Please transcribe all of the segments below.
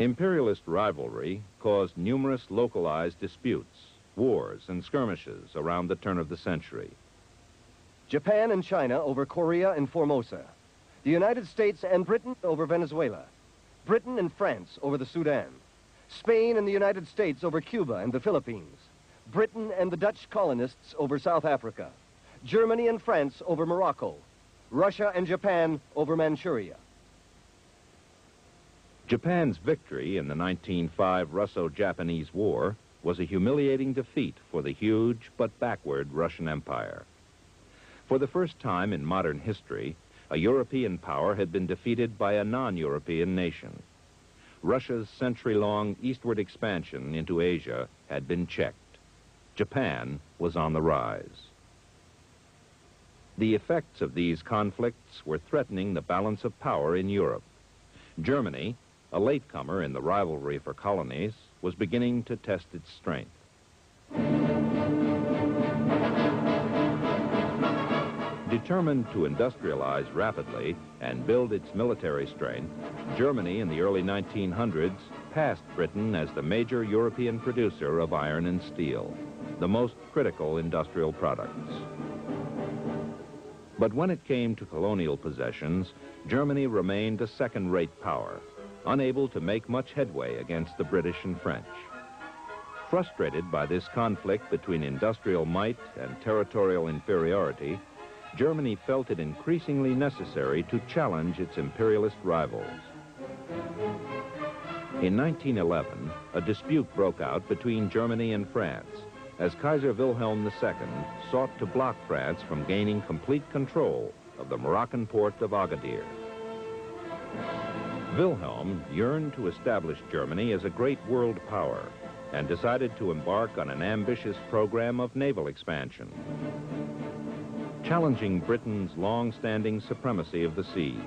Imperialist rivalry caused numerous localized disputes, wars, and skirmishes around the turn of the century. Japan and China over Korea and Formosa. The United States and Britain over Venezuela. Britain and France over the Sudan. Spain and the United States over Cuba and the Philippines. Britain and the Dutch colonists over South Africa. Germany and France over Morocco. Russia and Japan over Manchuria. Japan's victory in the 1905 Russo-Japanese War was a humiliating defeat for the huge but backward Russian Empire. For the first time in modern history, a European power had been defeated by a non-European nation. Russia's century-long eastward expansion into Asia had been checked. Japan was on the rise. The effects of these conflicts were threatening the balance of power in Europe. Germany, a latecomer in the rivalry for colonies, was beginning to test its strength. Determined to industrialize rapidly and build its military strength, Germany in the early 1900s passed Britain as the major European producer of iron and steel, the most critical industrial products. But when it came to colonial possessions, Germany remained a second-rate power, unable to make much headway against the British and French. Frustrated by this conflict between industrial might and territorial inferiority, Germany felt it increasingly necessary to challenge its imperialist rivals. In 1911, a dispute broke out between Germany and France as Kaiser Wilhelm II sought to block France from gaining complete control of the Moroccan port of Agadir. Wilhelm yearned to establish Germany as a great world power and decided to embark on an ambitious program of naval expansion, challenging Britain's long-standing supremacy of the seas.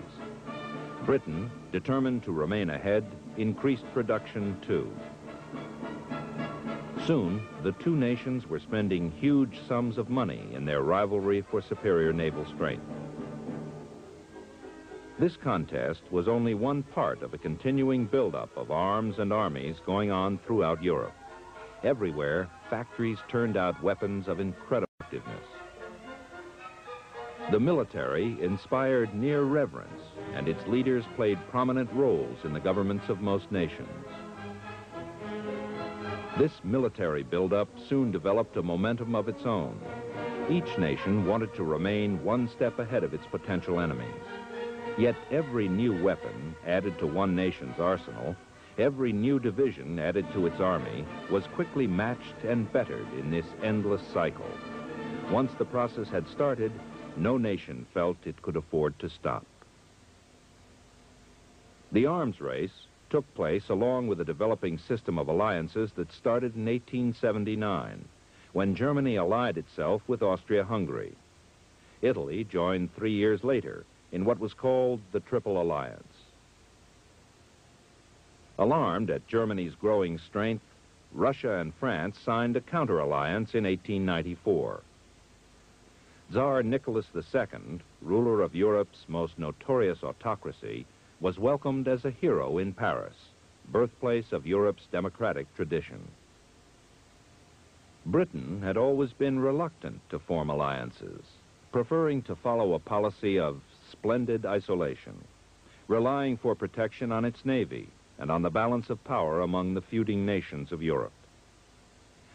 Britain, determined to remain ahead, increased production too. Soon, the two nations were spending huge sums of money in their rivalry for superior naval strength. This contest was only one part of a continuing buildup of arms and armies going on throughout Europe. Everywhere, factories turned out weapons of incredible effectiveness. The military inspired near reverence, and its leaders played prominent roles in the governments of most nations. This military buildup soon developed a momentum of its own. Each nation wanted to remain one step ahead of its potential enemies. Yet every new weapon added to one nation's arsenal, every new division added to its army, was quickly matched and bettered in this endless cycle. Once the process had started, no nation felt it could afford to stop. The arms race took place along with a developing system of alliances that started in 1879, when Germany allied itself with Austria-Hungary. Italy joined 3 years later in what was called the Triple Alliance. Alarmed at Germany's growing strength, Russia and France signed a counter-alliance in 1894. Tsar Nicholas II, ruler of Europe's most notorious autocracy, was welcomed as a hero in Paris, birthplace of Europe's democratic tradition. Britain had always been reluctant to form alliances, preferring to follow a policy of splendid isolation, relying for protection on its navy and on the balance of power among the feuding nations of Europe.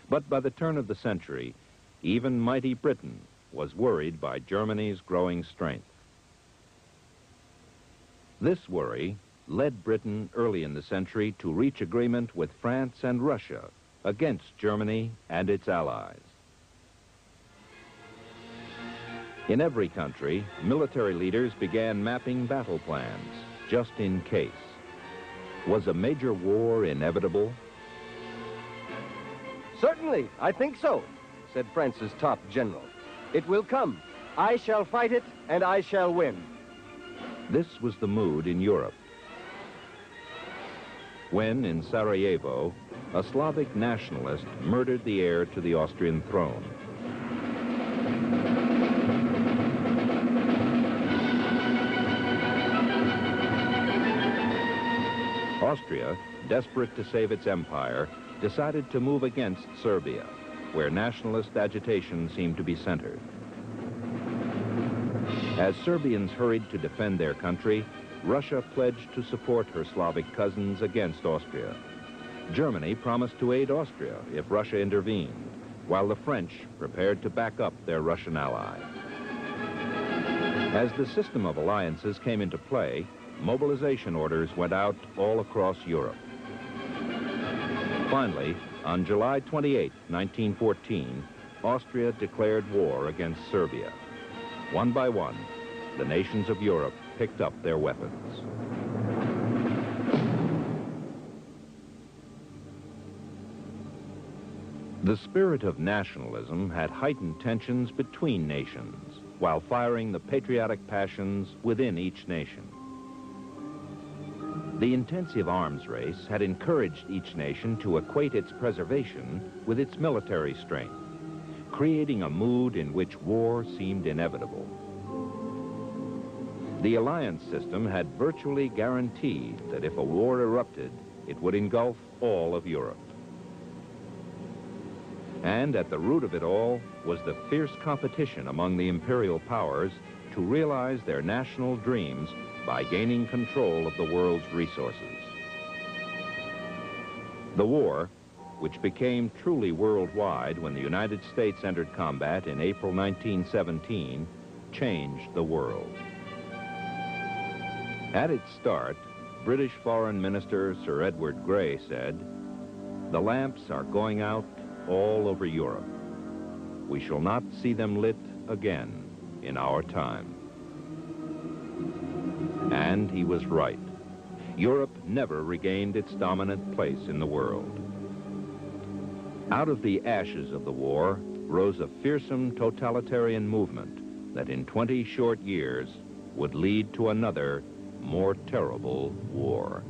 But by the turn of the century, even mighty Britain was worried by Germany's growing strength. This worry led Britain early in the century to reach agreement with France and Russia against Germany and its allies. In every country, military leaders began mapping battle plans, just in case. Was a major war inevitable? Certainly, I think so, said France's top general. It will come. I shall fight it, and I shall win. This was the mood in Europe. When, in Sarajevo, a Slavic nationalist murdered the heir to the Austrian throne. Austria, desperate to save its empire, decided to move against Serbia, where nationalist agitation seemed to be centered. As Serbians hurried to defend their country, Russia pledged to support her Slavic cousins against Austria. Germany promised to aid Austria if Russia intervened, while the French prepared to back up their Russian ally. As the system of alliances came into play, mobilization orders went out all across Europe. Finally, on July 28, 1914, Austria declared war against Serbia. One by one, the nations of Europe picked up their weapons. The spirit of nationalism had heightened tensions between nations, while firing the patriotic passions within each nation. The intensive arms race had encouraged each nation to equate its preservation with its military strength, creating a mood in which war seemed inevitable. The alliance system had virtually guaranteed that if a war erupted, it would engulf all of Europe. And at the root of it all was the fierce competition among the imperial powers to realize their national dreams by gaining control of the world's resources. The war, which became truly worldwide when the United States entered combat in April 1917, changed the world. At its start, British Foreign Minister Sir Edward Grey said, "The lamps are going out all over Europe. We shall not see them lit again in our time." And he was right. Europe never regained its dominant place in the world. Out of the ashes of the war rose a fearsome totalitarian movement that in 20 short years would lead to another, more terrible war.